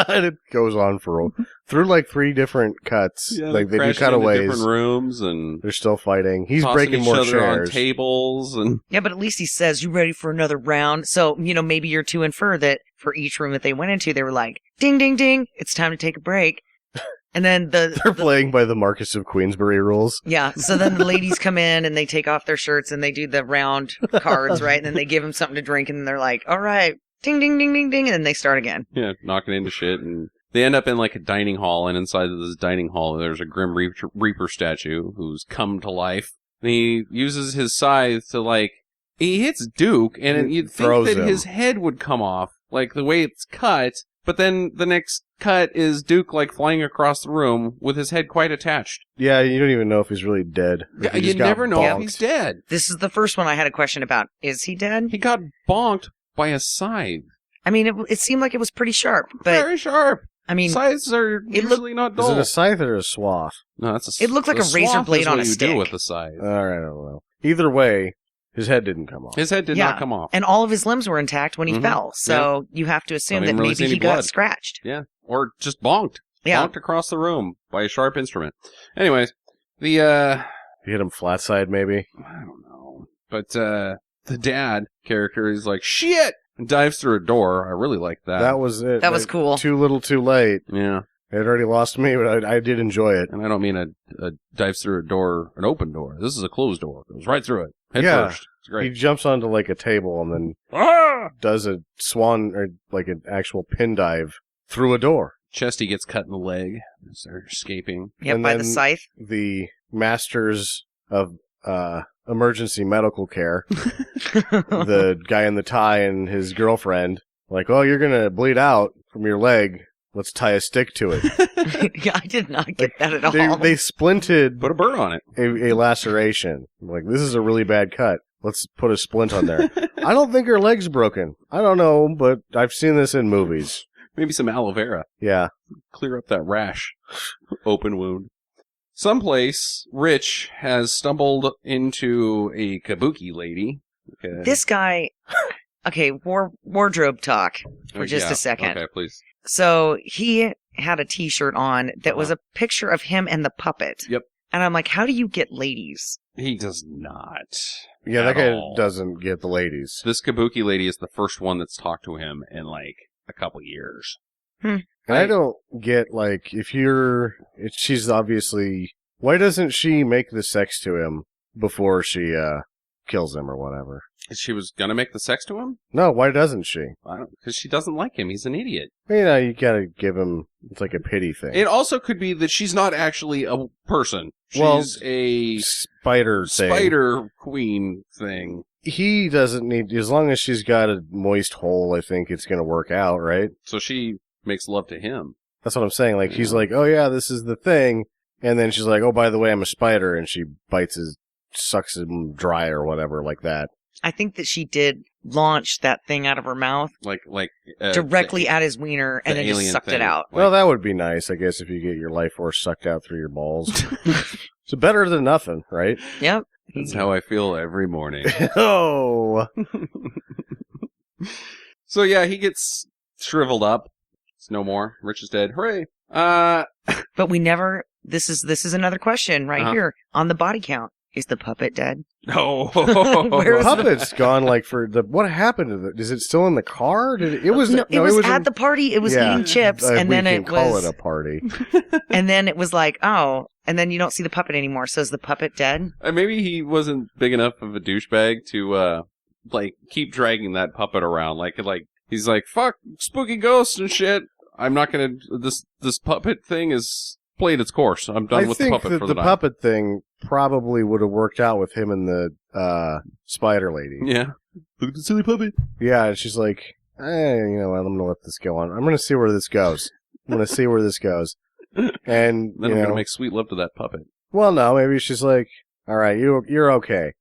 And it goes on through like 3 different cuts. Like they do crashing into cutaways. different rooms and They're still fighting. He's tossing breaking each more other on chairs. tables and Yeah, but at least he says, you ready for another round? So, maybe you're to infer that for each room that they went into, they were like, ding, ding, ding, it's time to take a break. And then They're playing by the Marcus of Queensbury rules. yeah, so then the ladies come in and they take off their shirts and they do the round cards, right? And then they give them something to drink and they're like, all right, ding, ding, ding, ding, ding. And then they start again. yeah, knocking into shit. And they end up in like a dining hall, and inside of this dining hall, there's a Grim Reaper statue who's come to life. And he uses his scythe to he hits Duke, and you'd think Throws that him. his head would come off, like the way it's cut. But then the next cut is Duke flying across the room with his head quite attached. Yeah, you don't even know if he's really dead. If he You just got never know if bonked. he's dead. This is the first one I had a question about. Is he dead? He got bonked by a scythe. I mean, it seemed like it was pretty sharp, but Very sharp. I mean, Scythes are it looked- usually not Is dull. it a scythe or a swath? No, that's It looked like a razor swath blade is on what a you stick. do with a scythe. All right, I don't know. Either way, his head didn't come off. His head did Yeah. not come off. and all of his limbs were intact when he Mhm. fell. So you have to assume Don't that even really maybe see any he got blood. scratched. Yeah, or just bonked. Yeah. Bonked across the room by a sharp instrument. Anyways, the You hit him flat side, maybe? I don't know, but the dad character is like shit and dives through a door. I really like that. That was it. That was cool. Too little, too late. Yeah, It had already lost me, but I did enjoy it. and I don't mean a dives through a door, an open door. This is a closed door. Goes right through it. Head Yeah. first. It's He great. jumps onto like a table and then Ah! does a swan or like an actual pin dive through a door. Chesty gets cut in the leg as they're escaping. Yep, And by the then- scythe. The masters of emergency medical care, the guy in the tie and his girlfriend, like, oh, you're gonna bleed out from your leg. Let's tie a stick to it. Yeah, I did not get that at all. They splinted Put a burr on it. a laceration. Like, this is a really bad cut. Let's put a splint on there. I don't think her leg's broken. I don't know, but I've seen this in movies. Maybe some aloe vera. Yeah. Clear up that rash. Open wound. Someplace, Rich has stumbled into a kabuki lady. Okay. This guy, okay, wardrobe talk for just Yeah. a second. Okay, please. So he had a t-shirt on that was a picture of him and the puppet. Yep. And I'm like, how do you get ladies? He does not. Yeah, that At guy all. doesn't get the ladies. This kabuki lady is the first one that's talked to him in like a couple years. And I don't get, like, she's obviously, why doesn't she make the sex to him before she, kills him or whatever? She was gonna make the sex to him? No, why doesn't she? Because she doesn't like him. He's an idiot. You know, you gotta give him, it's like a pity thing. It also could be that she's not actually a person. She's Well, a Spider thing. spider queen thing. He doesn't need, as long as she's got a moist hole, I think it's gonna work out, right? So she makes love to him. That's what I'm saying. Like, he's like, oh yeah, this is the thing. And then she's like, oh, by the way, I'm a spider. And she sucks him dry or whatever like that. I think that she did launch that thing out of her mouth Like directly at his wiener and the then just alien sucked it thing. out. Well, that would be nice, I guess, if you get your life force sucked out through your balls. It's better than nothing, right? Yep. That's how I feel every morning. Oh. So yeah, he gets shriveled up. It's no more. Rich is dead. Hooray! But we never. This is another question right Uh-huh. here on the body count. Is the puppet dead? No. Where The is puppet's gone, like, what happened to it? Is it still in the car? It was No, it was at in- the party. It was Yeah. eating chips, and we then can it call was, it a party. and then it was like, oh, and then you don't see the puppet anymore. So is the puppet dead? Maybe he wasn't big enough of a douchebag to like keep dragging that puppet around. Like he's like, fuck spooky ghosts and shit. I'm not gonna. This puppet thing is played its course. I'm done with the think puppet that for the the night. puppet thing probably would have worked out with him and the spider lady. Yeah. Look at the silly puppet. Yeah, and she's like, you know what, I'm gonna let this go on. I'm gonna see where this goes. And, Then you I'm know, gonna make sweet love to that puppet. well, no, maybe she's like, all right, you're okay.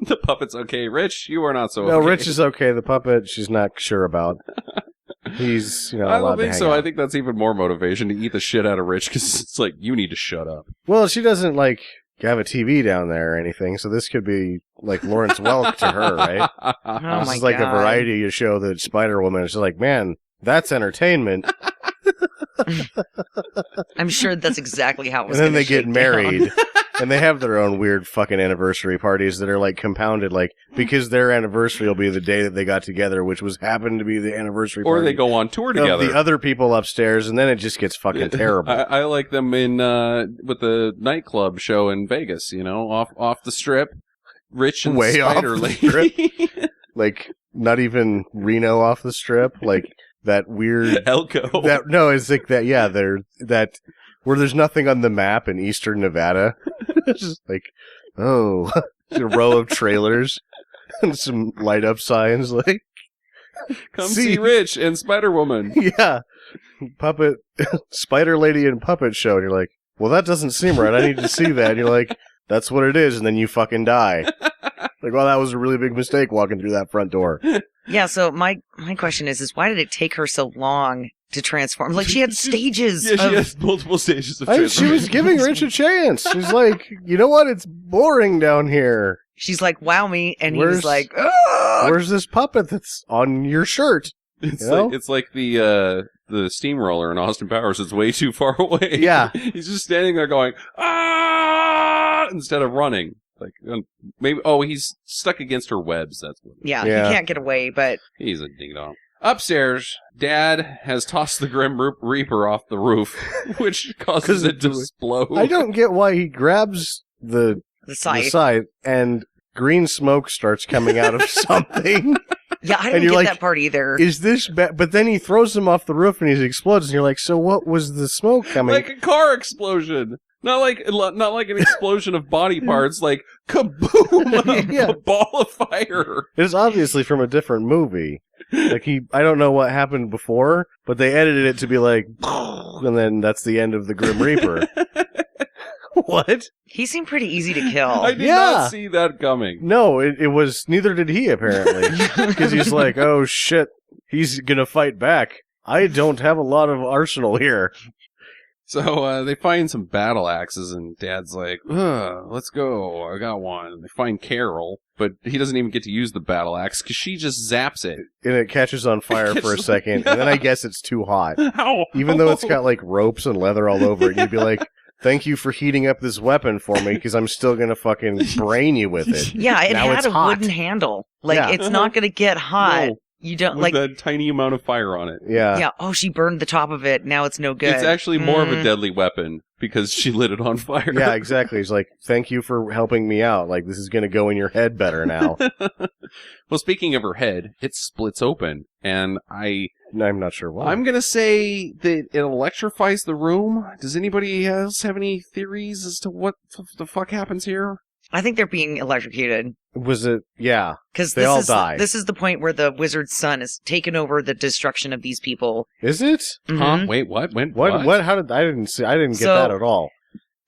The puppet's okay. Rich, you are not so No, okay. Rich is okay. The puppet, she's not sure about. He's, I allowed don't to think hang so. out. I think that's even more motivation to eat the shit out of Rich because it's like, you need to shut up. Well, she doesn't, like, have a TV down there or anything, so this could be, like, Lawrence Welk to her, right? Oh This my is like God. a variety show that Spider-Woman is like, man, that's entertainment. I'm sure that's exactly how it was. And then gonna they get shake married. down. And they have their own weird fucking anniversary parties that are like compounded, like, because their anniversary will be the day that they got together, which was happened to be the anniversary Or party they go on tour of together. the other people upstairs, and then it just gets fucking terrible. I like them in with the nightclub show in Vegas. You know, off the strip, Rich and Way off Spider the Lady, Like, not even Reno off the strip, like that weird. Elko. It's like that. Yeah, where there's nothing on the map in eastern Nevada. It's just like, oh, a row of trailers and some light up signs. Like, Come see Rich and Spider Woman. yeah, puppet, Spider Lady and puppet show. And you're like, well, that doesn't seem right. I need to see that. And you're like, that's what it is. And then you fucking die. Like, well, that was a really big mistake walking through that front door. Yeah. So my question is why did it take her so long to transform? Like she had stages. Yeah, she of, has multiple stages of I think she was giving Rich a chance. She's like, you know what? It's boring down here. She's like, wow me, and he Where's- was like, "Ugh!" Where's this puppet that's on your shirt? It's You know? like the steamroller in Austin Powers. It's way too far away. Yeah. He's just standing there going ah instead of running. Like maybe he's stuck against her webs. That's what. Yeah, Yeah. he can't get away, but He's a ding dong. Upstairs, Dad has tossed the Grim Reaper off the roof, which causes it to explode. I don't get why he grabs the the scythe. side and green smoke starts coming out of something. Yeah, I And didn't you're get like, that part either. Is this but then he throws him off the roof and he explodes and you're like, so what was the smoke coming? Like a car explosion. Not like an explosion of body parts, like kaboom, Yeah. a ball of fire. It's obviously from a different movie. Like I don't know what happened before, but they edited it to be like, and then that's the end of the Grim Reaper. What? He seemed pretty easy to kill. I did Yeah. not see that coming. No, it was, neither did he apparently. Because he's like, oh shit, he's gonna fight back. I don't have a lot of arsenal here. So they find some battle axes, and Dad's like, let's go, I got one. And they find Carol, but he doesn't even get to use the battle axe, because she just zaps it. And it catches on fire for a second, and then I guess it's too hot. Ow! Even though it's got like ropes and leather all over it, you'd be like, thank you for heating up this weapon for me, because I'm still gonna fucking brain you with it. Yeah, it Now had it's a hot. wooden handle. Like, Yeah. it's not going to get hot. No. You don't, With like, that tiny amount of fire on it. Yeah. yeah, oh, she burned the top of it. Now it's no good. It's actually more of a Mm. deadly weapon, because she lit it on fire. Yeah, exactly. He's like, thank you for helping me out. Like, this is gonna go in your head better now. Well, speaking of her head, it splits open, and I'm not sure why. I'm gonna say that it electrifies the room. Does anybody else have any theories as to what the fuck happens here? I think they're being electrocuted. Was it? Yeah. Because They all die. This is the point where the wizard's son has taken over the destruction of these people. Is it? Huh? Mhm. Wait, what? When? What? How did I didn't get So- that at all.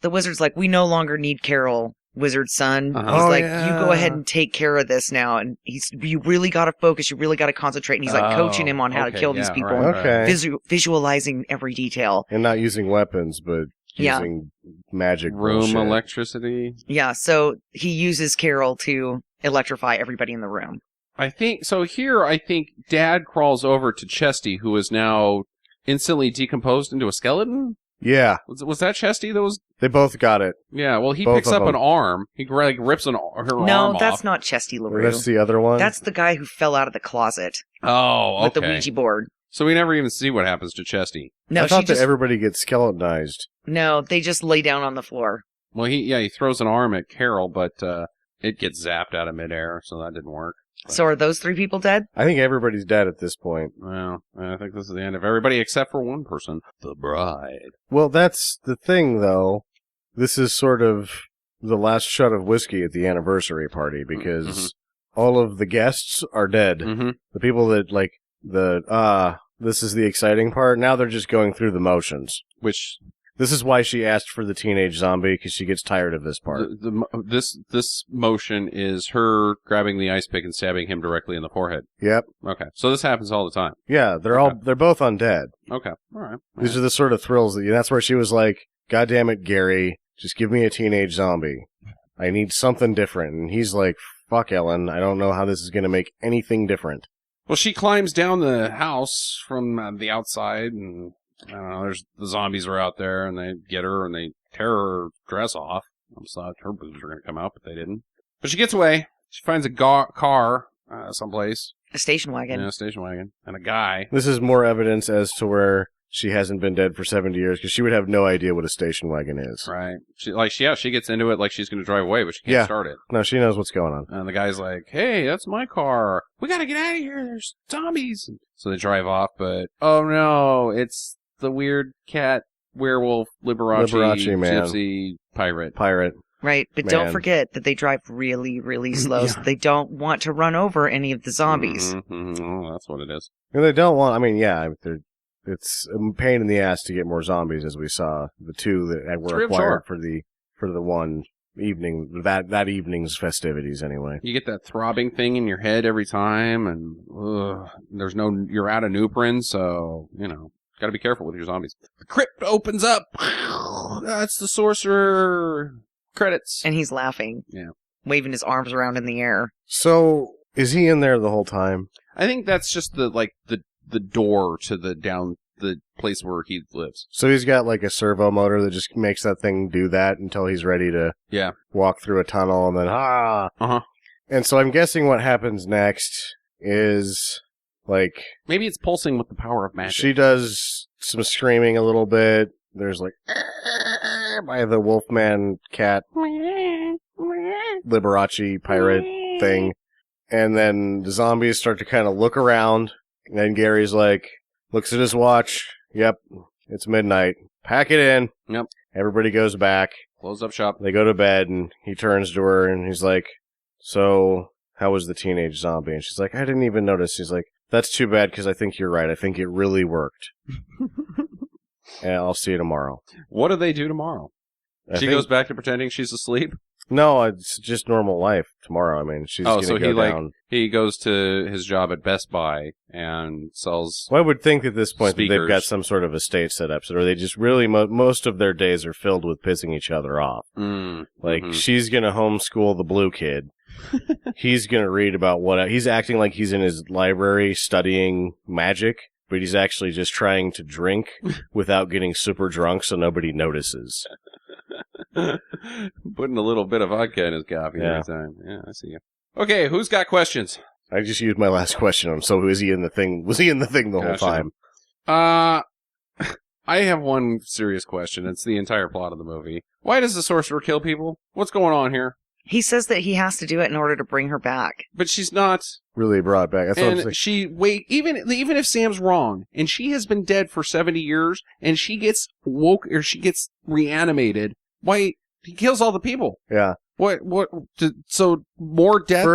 The wizard's like, we no longer need Carol, wizard's son. Uh-huh. He's Oh, like, yeah. you go ahead and take care of this now. And you really got to focus. You really got to concentrate. And he's like coaching him on how to okay, kill these yeah, people. right, right. Okay. Visualizing every detail. And not using weapons, but Yeah. using magic Room bullshit. electricity. Yeah, so he uses Carol to electrify everybody in the room. I think so. Here, I think Dad crawls over to Chesty, who is now instantly decomposed into a skeleton. Yeah, Was that Chesty? That was. they both got it. Yeah. Well, he Both picks of up an them. arm. He rips her arm No, off. that's not Chesty LaRue. That's the other one. That's the guy who fell out of the closet Oh, with the okay. Ouija board. So we never even see what happens to Chesty. No, I thought she that just everybody gets skeletonized. no. They just lay down on the floor. Well, he throws an arm at Carol, but it gets zapped out of midair, so that didn't work. So are those three people dead? I think everybody's dead at this point. Well, I think this is the end of everybody except for one person, the bride. Well, that's the thing, though. This is sort of the last shot of whiskey at the anniversary party, because all of the guests are dead. Mm-hmm. The people that, like, this is the exciting part. Now they're just going through the motions. Which This is why she asked for the teenage zombie, because she gets tired of this part. this motion is her grabbing the ice pick and stabbing him directly in the forehead. Yep. Okay, so this happens all the time. Yeah, they're both undead. Okay, all right. These are the sort of thrills that's where she was like, God damn it, Gary, just give me a teenage zombie. I need something different. And he's like, fuck Ellen, I don't know how this is going to make anything different. Well, she climbs down the house from the outside, and I don't know. The zombies are out there, and they get her and they tear her dress off. I just thought her boobs were going to come out, but they didn't. But she gets away. She finds a car someplace. A station wagon. Yeah, a station wagon. And a guy. This is more evidence as to where she hasn't been dead for 70 years, because she would have no idea what a station wagon is. Right. She gets into it like she's going to drive away, but she can't Yeah. start it. No, she knows what's going on. And the guy's like, hey, that's my car. We got to get out of here. There's zombies. So they drive off, but oh no, it's the weird cat, werewolf, Liberace man. gypsy, pirate. Right, but Man. don't forget that they drive really, really slow, so they don't want to run over any of the zombies. Oh, that's what it is. And they don't want, it's a pain in the ass to get more zombies, as we saw. The two that were Sure. acquired for the one evening, that evening's festivities anyway. You get that throbbing thing in your head every time, and you're out of Nuprin, so, gotta be careful with your zombies. The crypt opens up. That's the sorcerer. Credits. And he's laughing. Yeah. Waving his arms around in the air. So, is he in there the whole time? I think that's just the door to the place where he lives. So he's got like a servo motor that just makes that thing do that until he's ready to walk through a tunnel, and then Uh-huh. And so I'm guessing what happens next is like Maybe it's pulsing with the power of magic. she does some screaming a little bit. There's like by the Wolfman cat Liberace pirate thing. And then the zombies start to kind of look around. And then Gary's like, looks at his watch. Yep, it's midnight. Pack it in. Yep. Everybody goes back. Close up shop. They go to bed, and he turns to her, and he's like, so, how was the teenage zombie? And she's like, I didn't even notice. He's like, that's too bad, because I think you're right. I think it really worked. And I'll see you tomorrow. What do they do tomorrow? She goes back to pretending she's asleep? No, it's just normal life tomorrow. I mean, she's going to go down. He goes to his job at Best Buy and sells. Well, I would think at this point that speakers. they've got some sort of estate set up, or they just really most of their days are filled with pissing each other off. She's going to homeschool the blue kid. He's going to read about he's acting like he's in his library studying magic, but he's actually just trying to drink without getting super drunk so nobody notices. Putting a little bit of vodka in his coffee every time. Yeah, I see you. Okay, who's got questions? I just used my last question on him. So was he in the thing the whole time? I have one serious question. It's the entire plot of the movie. Why does the sorcerer kill people? What's going on here? He says that he has to do it in order to bring her back. But she's not really brought back. That's what I'm saying. Even if Sam's wrong, and she has been dead for 70 years, and she gets she gets reanimated, why he kills all the people? Yeah. So more death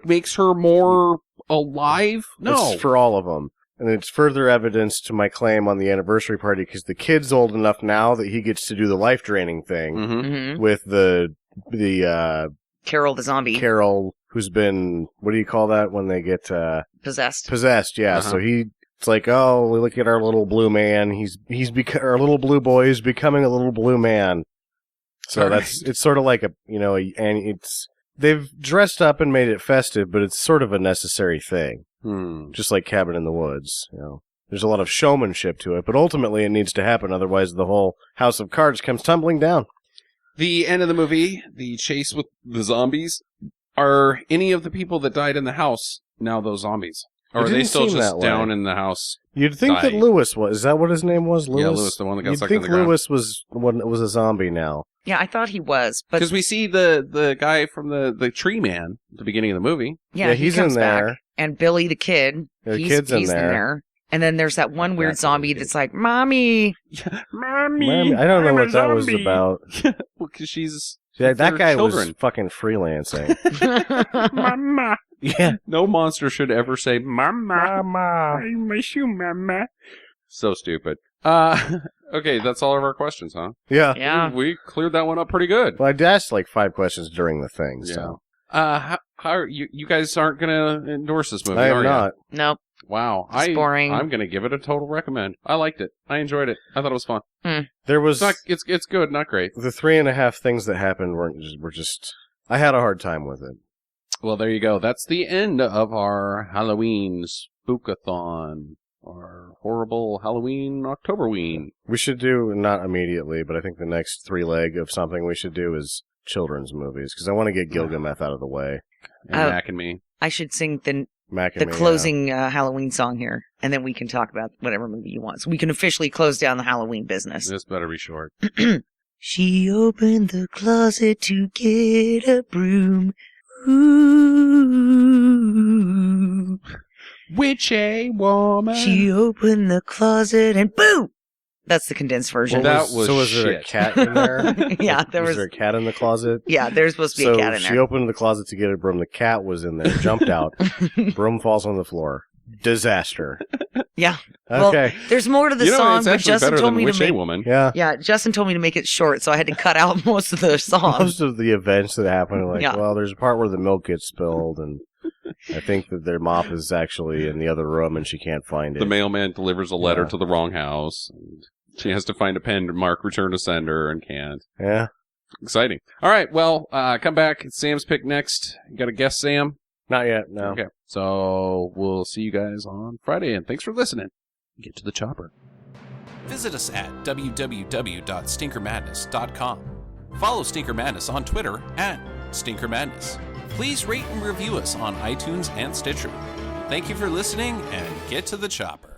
makes her more alive? No. It's for all of them. And it's further evidence to my claim on the anniversary party, because the kid's old enough now that he gets to do the life draining thing with the Carol the zombie. Carol, who's been, what do you call that when they get possessed? Possessed, yeah. So it's like, oh, we look at our little blue man. Our little blue boy is becoming a little blue man. So it's sort of like they've dressed up and made it festive, but it's sort of a necessary thing. Just like Cabin in the Woods, There's a lot of showmanship to it, but ultimately it needs to happen, otherwise the whole House of Cards comes tumbling down. The end of the movie, the chase with the zombies, are any of the people that died in the house now those zombies? Or are they still just down in the house? You'd think that Lewis was. Is that what his name was? Lewis? Yeah, Lewis, the one that got stuck in the ground. You'd think Lewis was a zombie now. Yeah, I thought he was. Because we see the guy from the tree man at the beginning of the movie. Yeah, he's comes in there. Back. And Billy the kid, he's in there. And then there's that one weird zombie that's like, Mommy! Mommy! I don't know what that zombie. was about. Well, because she's... Yeah, that guy children. was fucking freelancing. Mama! Yeah. No monster should ever say, Mama! Mama! I miss you, Mama! So stupid. Okay, that's all of our questions, huh? Yeah. Yeah. We cleared that one up pretty good. Well, I asked like 5 questions during the thing, so... How are you guys aren't going to endorse this movie, I are am you? not. Nope. Wow. It's boring. I'm going to give it a total recommend. I liked it. I enjoyed it. I thought it was fun. There was... It's good, not great. The 3.5 things that happened were just... I had a hard time with it. Well, there you go. That's the end of our Halloween spookathon. Our horrible Halloween Octoberween. We should do, not immediately, but I think the next 3 leg of something we should do is children's movies, because I want to get Gilgameth out of the way. And Mac and Me. I should sing the the closing Halloween song here, and then we can talk about whatever movie you want. So we can officially close down the Halloween business. This better be short. She opened the closet to get a broom. Ooh. Witchy woman. She opened the closet and boom! That's the condensed version. Well, that was so was shit. there a cat in there? Yeah, was there a cat in the closet? Yeah, there's supposed to be a cat in there. So she opened the closet to get a broom. The cat was in there, jumped out. Broom falls on the floor. Disaster. Yeah. Okay. Well, there's more to the song, it's but actually Justin better told than me to Witchy make. Woman. Yeah. Yeah, Justin told me to make it short, so I had to cut out most of the song. Most of the events that happen are like, well, there's a part where the milk gets spilled, and I think that their mop is actually in the other room, and she can't find it. The mailman delivers a letter to the wrong house, and she has to find a pen to mark return to sender and can't. Yeah. Exciting. All right, well, come back. It's Sam's pick next. You got a guess, Sam? Not yet, no. Okay. So we'll see you guys on Friday, and thanks for listening. Get to the chopper. Visit us at www.stinkermadness.com. Follow Stinker Madness on Twitter @StinkerMadness. Please rate and review us on iTunes and Stitcher. Thank you for listening, and get to the chopper.